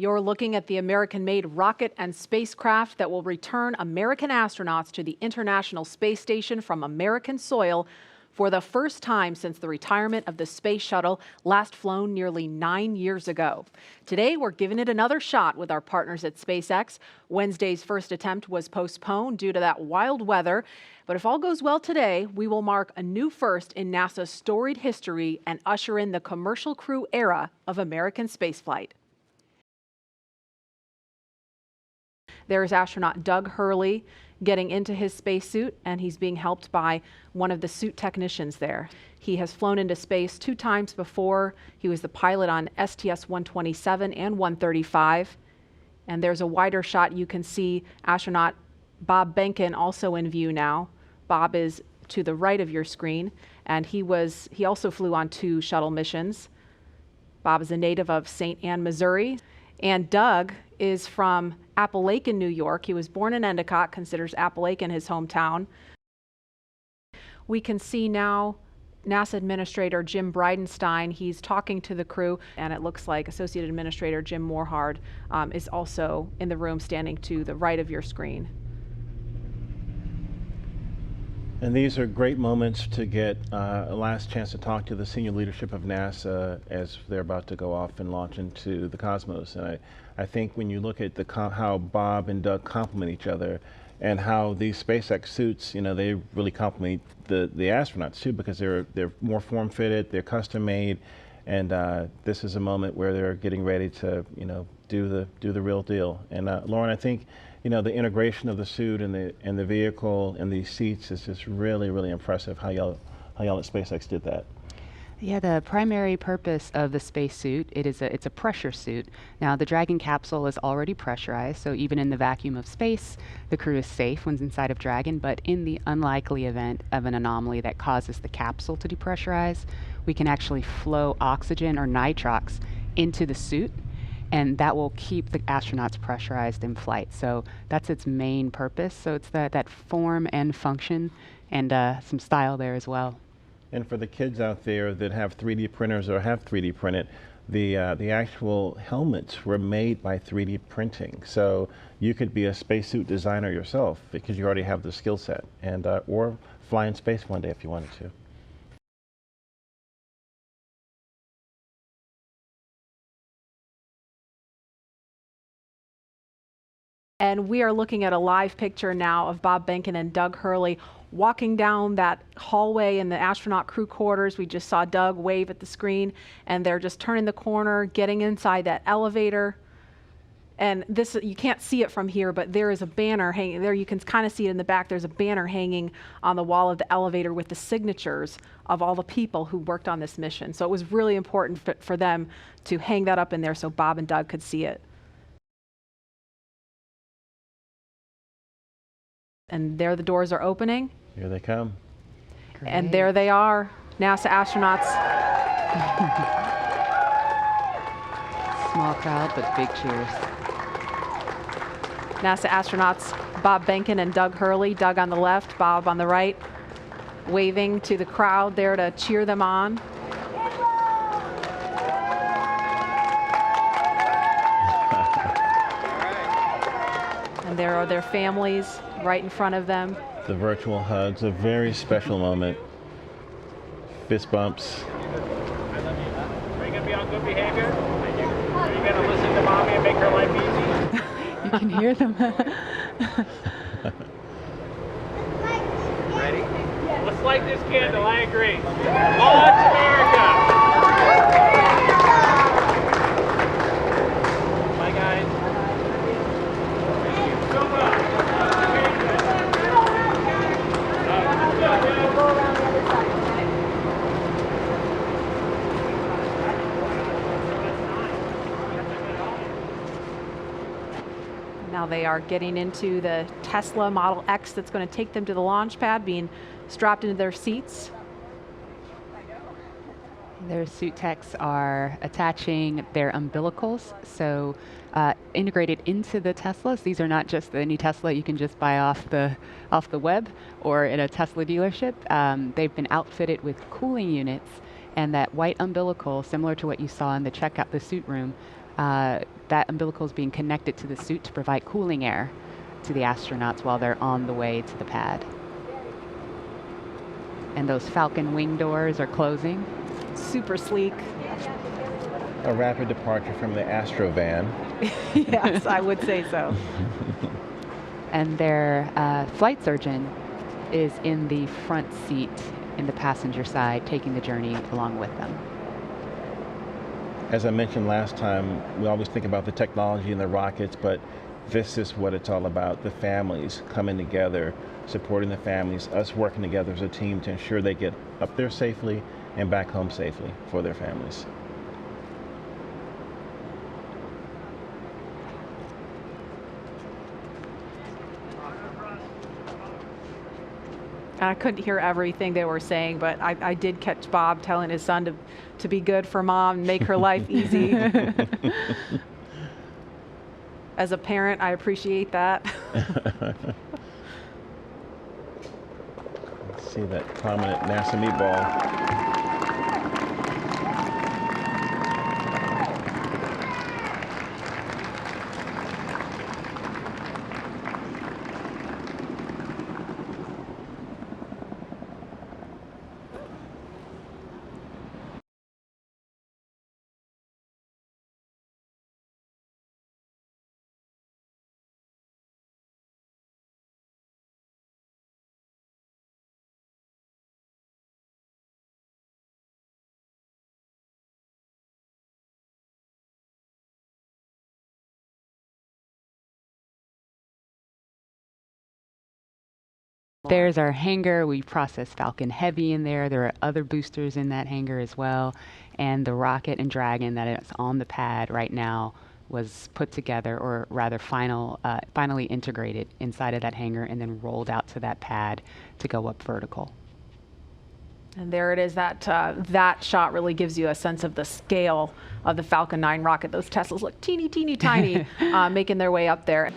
You're looking at the American-made rocket and spacecraft that will return American astronauts to the International Space Station from American soil for the first time since the retirement of the space shuttle, last flown nearly 9 years ago. Today, we're giving it another shot with our partners at SpaceX. Wednesday's first attempt was postponed due to that wild weather. But if all goes well today, we will mark a new first in NASA's storied history and usher in the commercial crew era of American spaceflight. There's astronaut Doug Hurley getting into his spacesuit, and he's being helped by one of the suit technicians there. He has flown into space 2 times before. He was the pilot on STS-127 and 135. And there's a wider shot. You can see astronaut Bob Behnken also in view now. Bob is to the right of your screen, and he also flew on 2 shuttle missions. Bob is a native of St. Anne, Missouri. And Doug is from Appalachian, New York. He was born in Endicott, considers Appalachian his hometown. We can see now NASA Administrator Jim Bridenstine. He's talking to the crew, and it looks like Associate Administrator Jim Morehard is also in the room, standing to the right of your screen. And these are great moments to get a last chance to talk to the senior leadership of NASA as they're about to go off and launch into the cosmos. And I think when you look at how Bob and Doug complement each other, and how these SpaceX suits, they really complement the astronauts too, because they're more form-fitted, they're custom-made, and this is a moment where they're getting ready to do the real deal. And Lauren, I think the integration of the suit and the vehicle and these seats is just really, really impressive how y'all at SpaceX did that. Yeah, the primary purpose of the spacesuit, it's a pressure suit. Now, the Dragon capsule is already pressurized, so even in the vacuum of space, the crew is safe when inside of Dragon. But in the unlikely event of an anomaly that causes the capsule to depressurize, we can actually flow oxygen or nitrox into the suit, and that will keep the astronauts pressurized in flight. So that's its main purpose. So it's that form and function, and some style there as well. And for the kids out there that have 3D printers or have 3D printed, the actual helmets were made by 3D printing. So you could be a spacesuit designer yourself because you already have the skill set, and or fly in space one day if you wanted to. And we are looking at a live picture now of Bob Behnken and Doug Hurley walking down that hallway in the astronaut crew quarters. We just saw Doug wave at the screen, and they're just turning the corner, getting inside that elevator. And this, you can't see it from here, but there is a banner hanging there. You can kind of see it in the back. There's a banner hanging on the wall of the elevator with the signatures of all the people who worked on this mission. So it was really important for them to hang that up in there so Bob and Doug could see it. And there the doors are opening. Here they come. Great. And there they are, NASA astronauts. Small crowd, but big cheers. NASA astronauts Bob Behnken and Doug Hurley, Doug on the left, Bob on the right, waving to the crowd there to cheer them on. And there are their families right in front of them. The virtual hugs, a very special moment. Fist bumps. Are you going to be on good behavior? Are you going to listen to mommy and make her life easy? You can hear them. Ready? Let's light this candle, I agree. Launch America! Bye, guys. So much. Now they are getting into the Tesla Model X that's going to take them to the launch pad, being strapped into their seats. Their suit techs are attaching their umbilicals, so integrated into the Teslas. These are not just the new Tesla you can just buy off the web or in a Tesla dealership. They've been outfitted with cooling units, and that white umbilical, similar to what you saw in the suit room, That umbilical is being connected to the suit to provide cooling air to the astronauts while they're on the way to the pad. And those Falcon wing doors are closing. Super sleek. A rapid departure from the Astrovan. Yes, I would say so. And their flight surgeon is in the front seat in the passenger side, taking the journey along with them. As I mentioned last time, we always think about the technology and the rockets, but this is what it's all about, the families coming together, supporting the families, us working together as a team to ensure they get up there safely and back home safely for their families. I couldn't hear everything they were saying, but I did catch Bob telling his son to be good for mom and make her life easy. As a parent, I appreciate that. Let's see that prominent NASA meatball. There's our hangar. We process Falcon Heavy in there. There are other boosters in that hangar as well. And the rocket and Dragon that is on the pad right now was put together, or rather finally integrated inside of that hangar and then rolled out to that pad to go up vertical. And there it is. That shot really gives you a sense of the scale of the Falcon 9 rocket. Those Teslas look teeny, teeny, tiny, making their way up there.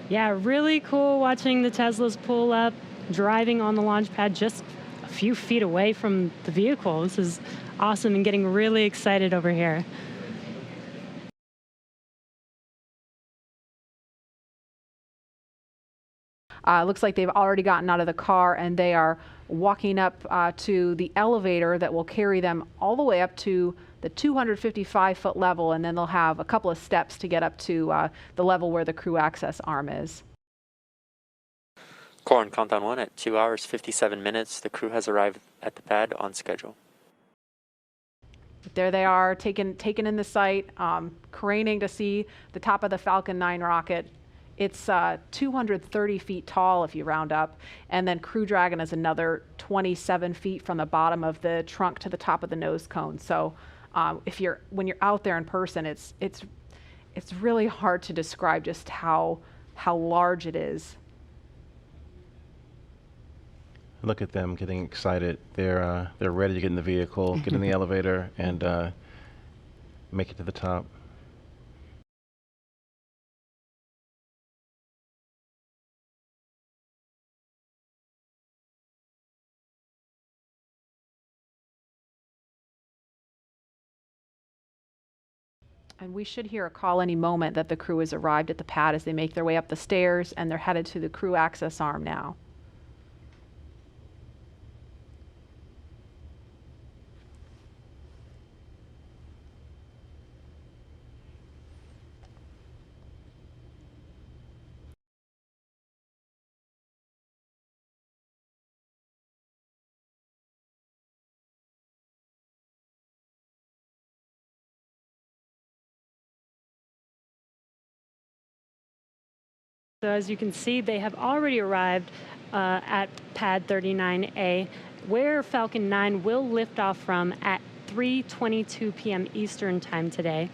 Yeah, really cool watching the Teslas pull up, driving on the launch pad just a few feet away from the vehicle. This is awesome and getting really excited over here. Looks like they've already gotten out of the car and they are walking up to the elevator that will carry them all the way up to the 255-foot level, and then they'll have a couple of steps to get up to the level where the crew access arm is. Core on countdown 1 at 2 hours 57 minutes. The crew has arrived at the pad on schedule. There they are, taken in the sight, craning to see the top of the Falcon 9 rocket. It's 230 feet tall if you round up, and then Crew Dragon is another 27 feet from the bottom of the trunk to the top of the nose cone. So when you're out there in person, it's really hard to describe just how large it is. Look at them getting excited. They're ready to get in the vehicle, get in the elevator, and make it to the top. And we should hear a call any moment that the crew has arrived at the pad as they make their way up the stairs, and they're headed to the crew access arm now. So as you can see, they have already arrived at pad 39A, where Falcon 9 will lift off from at 3:22 p.m. Eastern time today.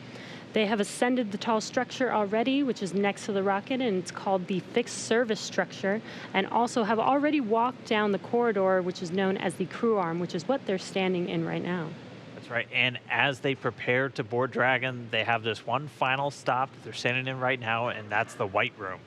They have ascended the tall structure already, which is next to the rocket, and it's called the fixed service structure, and also have already walked down the corridor, which is known as the crew arm, which is what they're standing in right now. That's right. And as they prepare to board Dragon, they have this one final stop that they're standing in right now, and that's the White Room.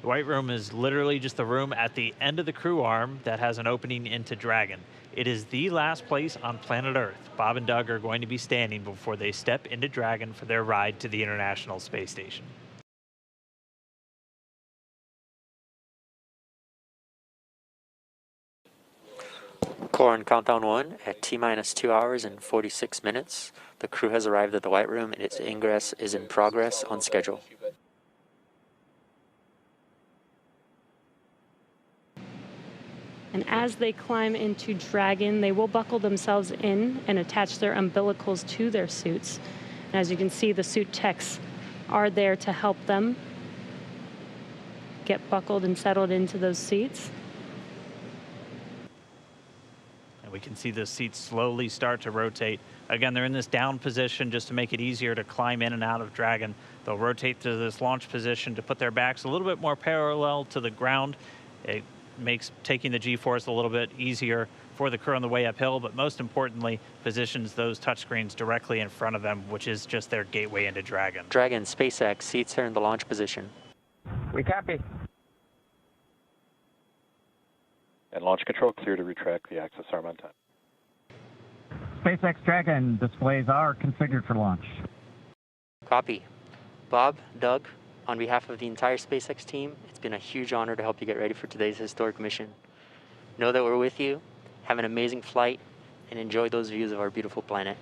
The White Room is literally just the room at the end of the crew arm that has an opening into Dragon. It is the last place on planet Earth Bob and Doug are going to be standing before they step into Dragon for their ride to the International Space Station. Core on countdown 1 at T-minus 2 hours and 46 minutes. The crew has arrived at the White Room and its ingress is in progress on schedule. And as they climb into Dragon, they will buckle themselves in and attach their umbilicals to their suits. And as you can see, the suit techs are there to help them get buckled and settled into those seats. And we can see the seats slowly start to rotate. Again, they're in this down position just to make it easier to climb in and out of Dragon. They'll rotate to this launch position to put their backs a little bit more parallel to the ground. It makes taking the G-force a little bit easier for the crew on the way uphill, but most importantly, positions those touchscreens directly in front of them, which is just their gateway into Dragon. Dragon, SpaceX, seats are in the launch position. We copy. And launch control clear to retract the access arm on time. SpaceX Dragon displays are configured for launch. Copy. Bob, Doug, on behalf of the entire SpaceX team, it's been a huge honor to help you get ready for today's historic mission. Know that we're with you, have an amazing flight, and enjoy those views of our beautiful planet.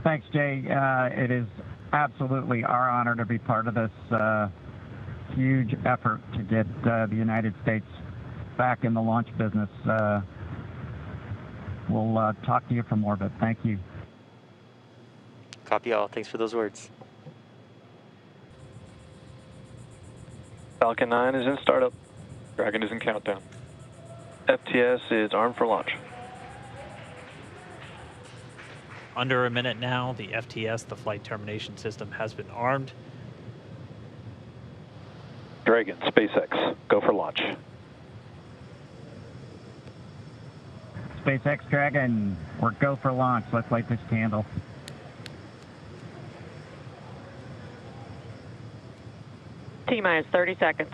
Thanks, Jay. It is absolutely our honor to be part of this huge effort to get the United States back in the launch business. We'll talk to you from orbit. Thank you. Copy all. Thanks for those words. Falcon 9 is in startup. Dragon is in countdown. FTS is armed for launch. Under a minute now, the FTS, the flight termination system, has been armed. Dragon, SpaceX, go for launch. SpaceX Dragon, we're go for launch. Let's light this candle. T-minus 30 seconds.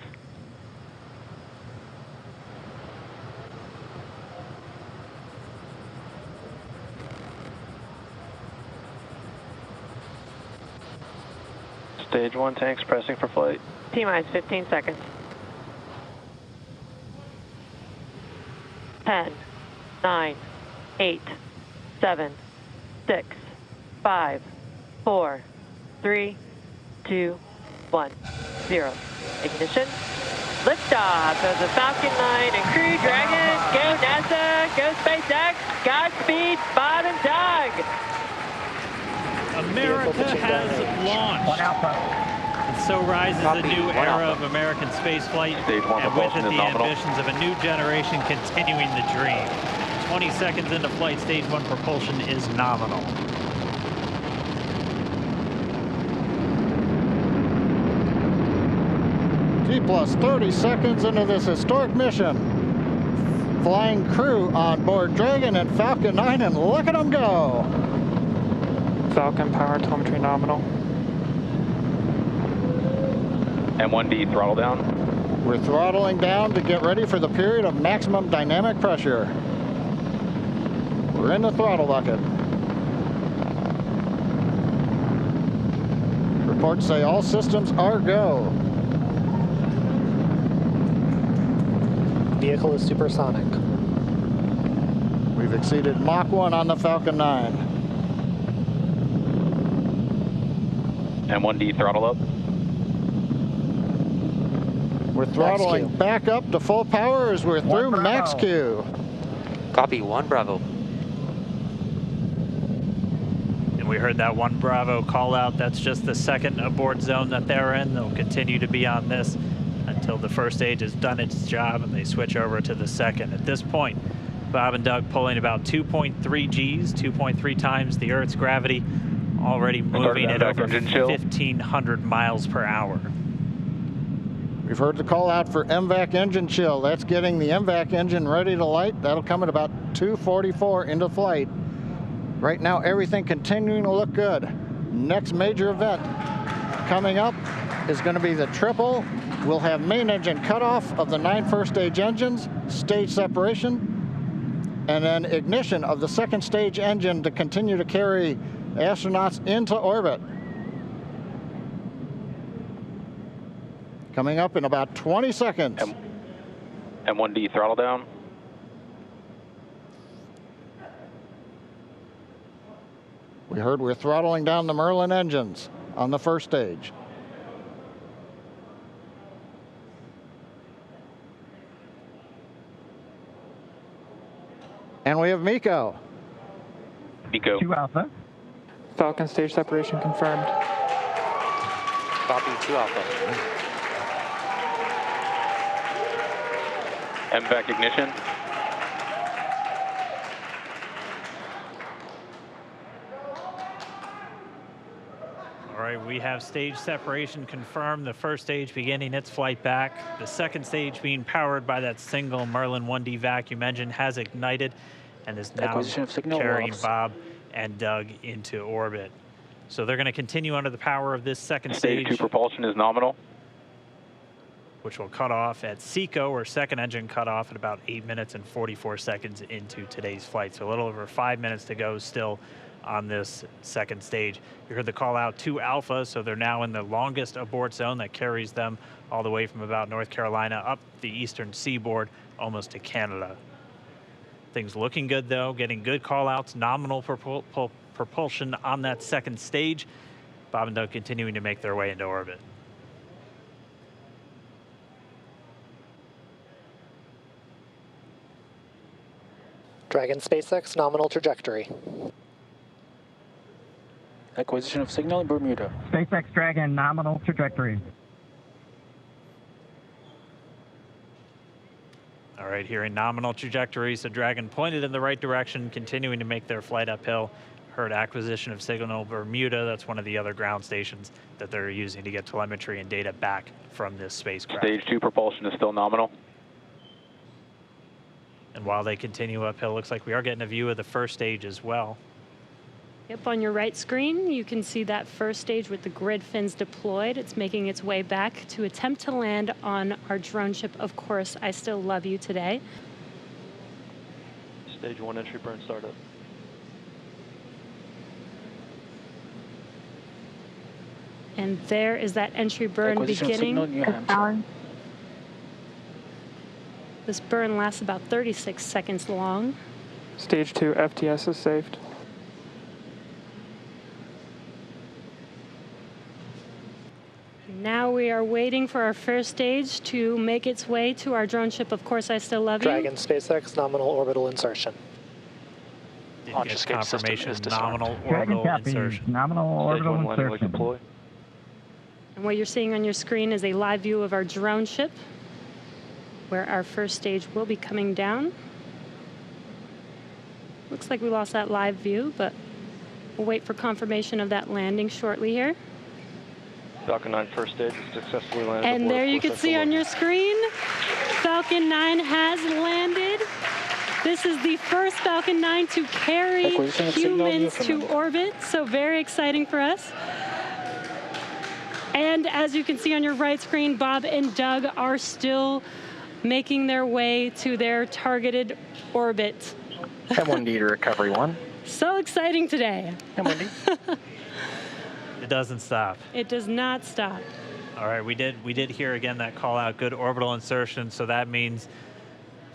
Stage 1 tanks pressing for flight. T-minus 15 seconds. 10, 9, 8, 7, 6, 5, 4, 3, 2, 1, 0. Ignition. Liftoff of the Falcon 9 and Crew Dragon. Go NASA, go SpaceX. Godspeed, Bob and Doug. America has launched. One Alpha. And so rises a new era of American spaceflight, Stage 1 and with it propulsion is the nominal. ambitions of a new generation continuing the dream. 20 seconds into flight, stage 1 propulsion is nominal. T plus 30 seconds into this historic mission. Flying crew on board Dragon and Falcon 9, and look at them go. Falcon power telemetry nominal. M1D throttle down. We're throttling down to get ready for the period of maximum dynamic pressure. We're in the throttle bucket. Reports say all systems are go. Vehicle is supersonic. We've exceeded Mach 1 on the Falcon 9. M1D throttle up. We're throttling Max Q. back up to full power as we're through Bravo. max Q. Copy, 1 Bravo. And we heard that 1 Bravo call out. That's just the second abort zone that they're in. They'll continue to be on this until the first stage has done its job and they switch over to the second. At this point, Bob and Doug pulling about 2.3 Gs, 2.3 times the Earth's gravity, already moving at over 1,500 miles per hour. We've heard the call out for MVAC engine chill. That's getting the MVAC engine ready to light. That'll come at about 2:44 into flight. Right now, everything continuing to look good. Next major event coming up is going to be the triple We'll have main engine cutoff of the 9 first stage engines, stage separation, and then ignition of the second stage engine to continue to carry astronauts into orbit. Coming up in about 20 seconds. M1D throttle down. We heard we're throttling down the Merlin engines on the first stage. And we have MECO. MECO. 2 Alpha. Falcon stage separation confirmed. Copy, 2 Alpha. MVAC ignition. All right, we have stage separation confirmed. The first stage beginning its flight back. The second stage being powered by that single Merlin 1D vacuum engine has ignited and is now carrying Bob and Doug into orbit. So they're going to continue under the power of this second Stage stage. 2 propulsion is nominal. Which will cut off at SECO, or second engine cut off at about 8 minutes and 44 seconds into today's flight. So a little over 5 minutes to go still on this second stage. You heard the call out to Alpha, so they're now in the longest abort zone that carries them all the way from about North Carolina up the eastern seaboard, almost to Canada. Things looking good though, getting good call outs, nominal propulsion on that second stage. Bob and Doug continuing to make their way into orbit. Dragon SpaceX nominal trajectory. Acquisition of signal in Bermuda. SpaceX Dragon nominal trajectory. All right, here in nominal trajectory, so Dragon pointed in the right direction, continuing to make their flight uphill. Heard acquisition of signal Bermuda. That's one of the other ground stations that they're using to get telemetry and data back from this spacecraft. Stage 2 propulsion is still nominal. And while they continue uphill, looks like we are getting a view of the first stage as well. Yep, on your right screen, you can see that first stage with the grid fins deployed. It's making its way back to attempt to land on our drone ship, Of Course, I Still Love You today. Stage 1 entry burn startup. And there is that entry burn beginning. This burn lasts about 36 seconds long. Stage 2 FTS is saved. Now we are waiting for our first stage to make its way to our drone ship, Of Course I Still Love You. Dragon SpaceX nominal orbital insertion. Didn't get confirmation, nominal Dragon orbital copies. insertion. Nominal orbital insertion. And what you're seeing on your screen is a live view of our drone ship, where our first stage will be coming down. Looks like we lost that live view, but we'll wait for confirmation of that landing shortly here. Falcon 9 first stage is successfully landed. And there you can see on your screen, Falcon 9 has landed. This is the first Falcon 9 to carry humans to orbit, so very exciting for us. And as you can see on your right screen, Bob and Doug are still making their way to their targeted orbit. M1D to recovery 1. So exciting today. M1D. It doesn't stop. It does not stop. All right, we did hear again that call out, good orbital insertion, so that means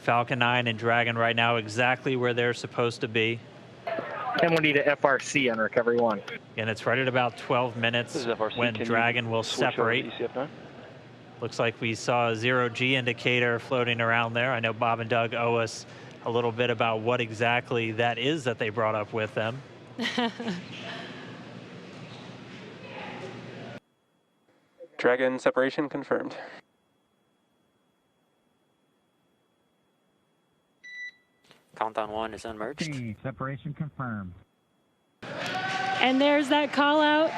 Falcon 9 and Dragon right now exactly where they're supposed to be. M1D to FRC on recovery 1. And it's right at about 12 minutes when Dragon will separate. Looks like we saw a 0G indicator floating around there. I know Bob and Doug owe us a little bit about what exactly that is that they brought up with them. Dragon separation confirmed. Countdown 1 is unmerged. Separation confirmed. And there's that call out.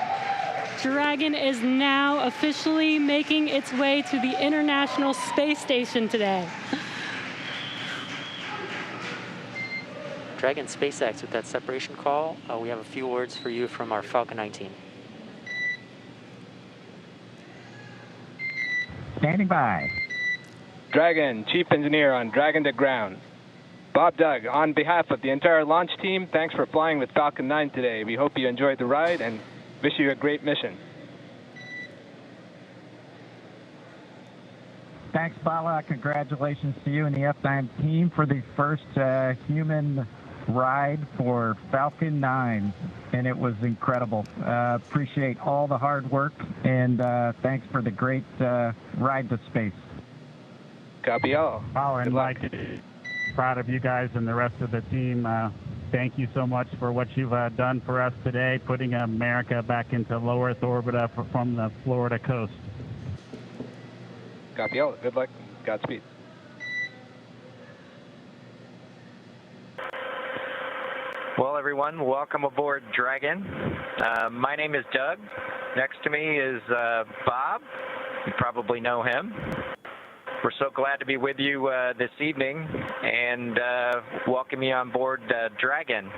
Dragon is now officially making its way to the International Space Station today. Dragon SpaceX with that separation call. We have a few words for you from our Falcon 9 team. Standing by. Dragon, Chief Engineer on Dragon to ground. Bob Doug, on behalf of the entire launch team, thanks for flying with Falcon 9 today. We hope you enjoyed the ride and wish you a great mission. Thanks, Bala. Congratulations to you and the F9 team for the first human ride for Falcon 9, and it was incredible. Appreciate all the hard work, and thanks for the great ride to space. Copy all. Power and Mike, proud of you guys and the rest of the team. Thank you so much for what you've done for us today, putting America back into low Earth orbit from the Florida coast. Copy all. Good luck. Godspeed. Well, everyone, welcome aboard Dragon. My name is Doug. Next to me is Bob. You probably know him. We're so glad to be with you this evening and welcome you on board Dragon.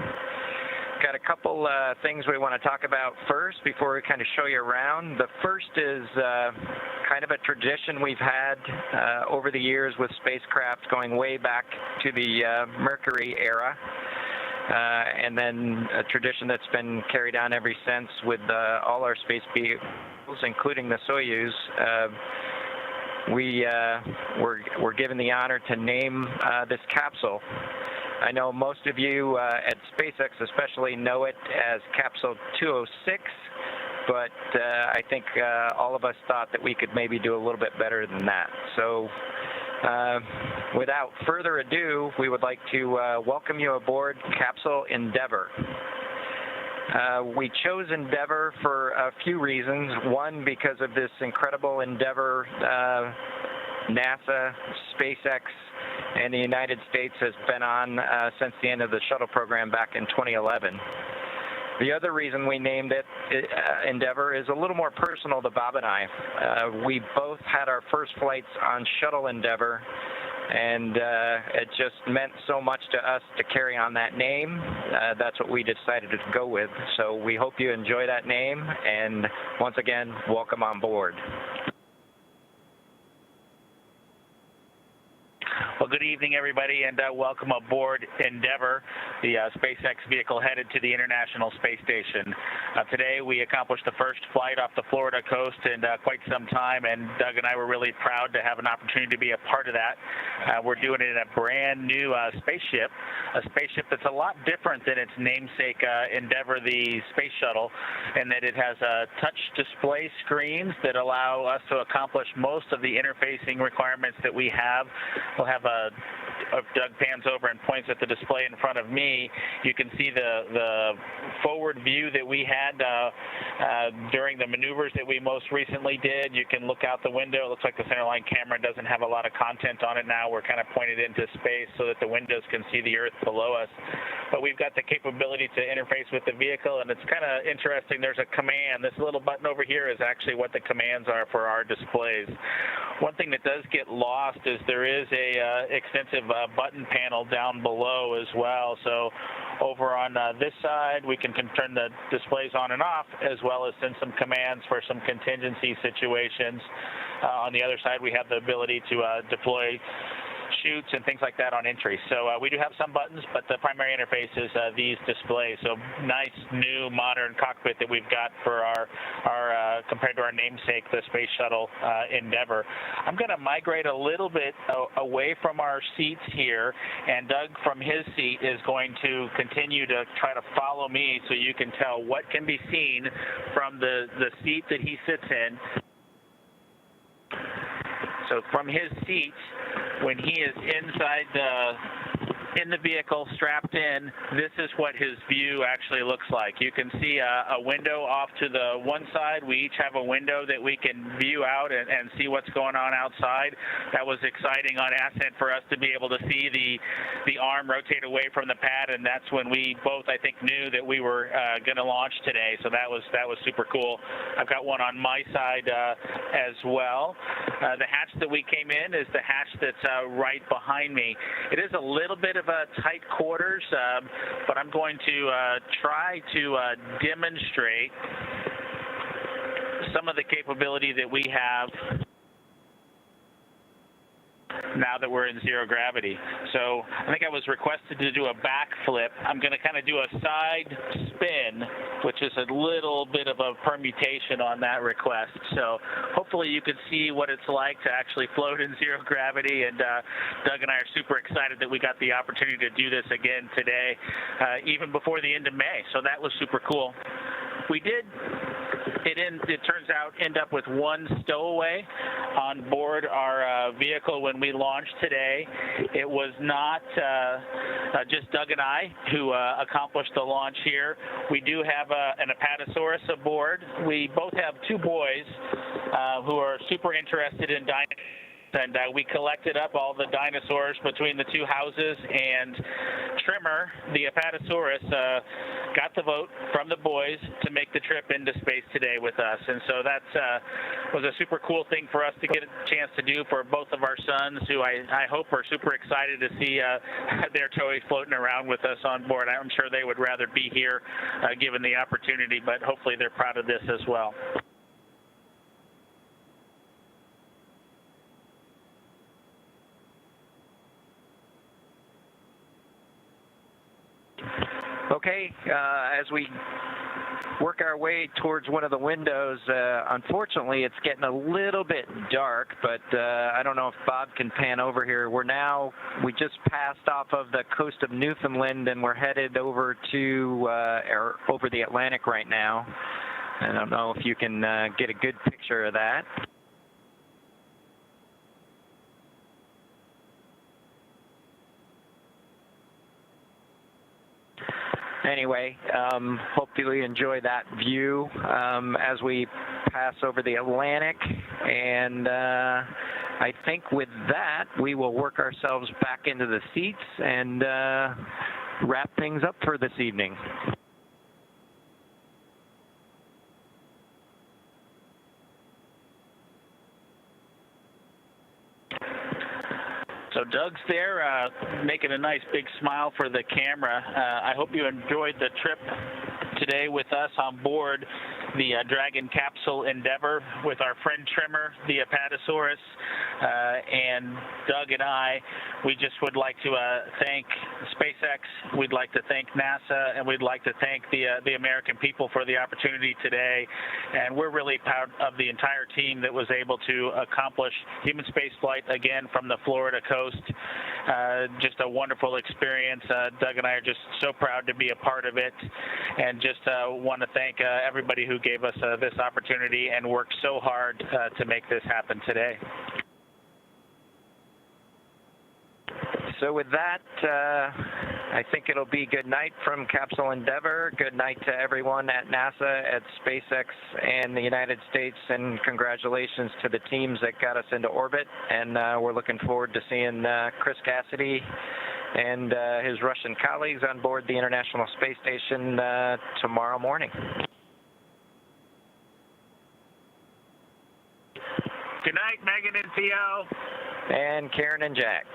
Got a couple things we want to talk about first before we kind of show you around. The first is kind of a tradition we've had over the years with spacecraft going way back to the Mercury era. And then a tradition that's been carried on ever since with all our space vehicles, including the Soyuz. We're given the honor to name this capsule. I know most of you at SpaceX especially know it as Capsule 206, but I think all of us thought that we could maybe do a little bit better than that. So without further ado, we would like to welcome you aboard Capsule Endeavour. We chose Endeavour for a few reasons. One, because of this incredible endeavor NASA, SpaceX, and the United States has been on since the end of the shuttle program back in 2011. The other reason we named it Endeavour is a little more personal to Bob and I. We both had our first flights on Shuttle Endeavour, and it just meant so much to us to carry on that name. That's what we decided to go with. So we hope you enjoy that name, and once again, welcome on board. Well, good evening, everybody, and welcome aboard Endeavour, the SpaceX vehicle headed to the International Space Station. Today, we accomplished the first flight off the Florida coast in quite some time, and Doug and I were really proud to have an opportunity to be a part of that. We're doing it in a brand new spaceship, a spaceship that's a lot different than its namesake Endeavour, the space shuttle, in that it has touch display screens that allow us to accomplish most of the interfacing requirements that we have. We'll have if Doug pans over and points at the display in front of me, you can see the forward view that we had during the maneuvers that we most recently did. You can look out the window. It looks like the centerline camera doesn't have a lot of content on it now. We're kind of pointed into space so that the windows can see the Earth below us. But we've got the capability to interface with the vehicle, and it's kind of interesting. There's a command. This little button over here is actually what the commands are for our displays. One thing that does get lost is there is a extensive button panel down below as well. So over on this side, we can turn the displays on and off, as well as send some commands for some contingency situations. On the other side, we have the ability to deploy chutes and things like that on entry. So we do have some buttons, but the primary interface is these displays. So nice, new, modern cockpit that we've got for our compared to our namesake, the Space Shuttle Endeavour. I'm going to migrate a little bit away from our seats here, and Doug from his seat is going to continue to try to follow me so you can tell what can be seen from the seat that he sits in. So from his seat, when he is inside in the vehicle, strapped in, this is what his view actually looks like. You can see a window off to the one side. We each have a window that we can view out and see what's going on outside. That was exciting on ascent for us to be able to see the arm rotate away from the pad, and that's when we both, I think, knew that we were going to launch today. So that was super cool. I've got one on my side as well. The hatch that we came in is the hatch that's right behind me. It is a little bit of a tight quarters, but I'm going to try to demonstrate some of the capability that we have now that we're in zero gravity. So I think I was requested to do a backflip. I'm going to kind of do a side spin, which is a little bit of a permutation on that request. So hopefully you can see what it's like to actually float in zero gravity. And Doug and I are super excited that we got the opportunity to do this again today, even before the end of May. So that was super cool. We did, it turns out, end up with one stowaway on board our vehicle when we launched today. It was not just Doug and I who accomplished the launch here. We do have an Apatosaurus aboard. We both have two boys who are super interested in dinosaurs. And we collected up all the dinosaurs between the two houses, and Trimmer, the Apatosaurus, got the vote from the boys to make the trip into space today with us. And so that was a super cool thing for us to get a chance to do for both of our sons, who I hope are super excited to see their toys floating around with us on board. I'm sure they would rather be here given the opportunity, but hopefully they're proud of this as well. Okay, as we work our way towards one of the windows, unfortunately it's getting a little bit dark, but I don't know if Bob can pan over here. We just passed off of the coast of Newfoundland, and we're headed over to over the Atlantic right now. I don't know if you can get a good picture of that. Anyway, hopefully you enjoy that view as we pass over the Atlantic. And I think with that, we will work ourselves back into the seats and wrap things up for this evening. So Doug's there making a nice big smile for the camera. I hope you enjoyed the trip today with us on board the Dragon capsule Endeavour with our friend Trimmer, the Apatosaurus, and Doug and I. We just would like to thank SpaceX, we'd like to thank NASA, and we'd like to thank the American people for the opportunity today. And we're really proud of the entire team that was able to accomplish human spaceflight again from the Florida coast. Just a wonderful experience. Doug and I are just so proud to be a part of it, and just want to thank everybody who gave us this opportunity and worked so hard to make this happen today. So with that, I think it'll be good night from Capsule Endeavour. Good night to everyone at NASA, at SpaceX, and the United States, and congratulations to the teams that got us into orbit. And we're looking forward to seeing Chris Cassidy and his Russian colleagues on board the International Space Station tomorrow morning. Good night, Megan and Theo. And Karen and Jack.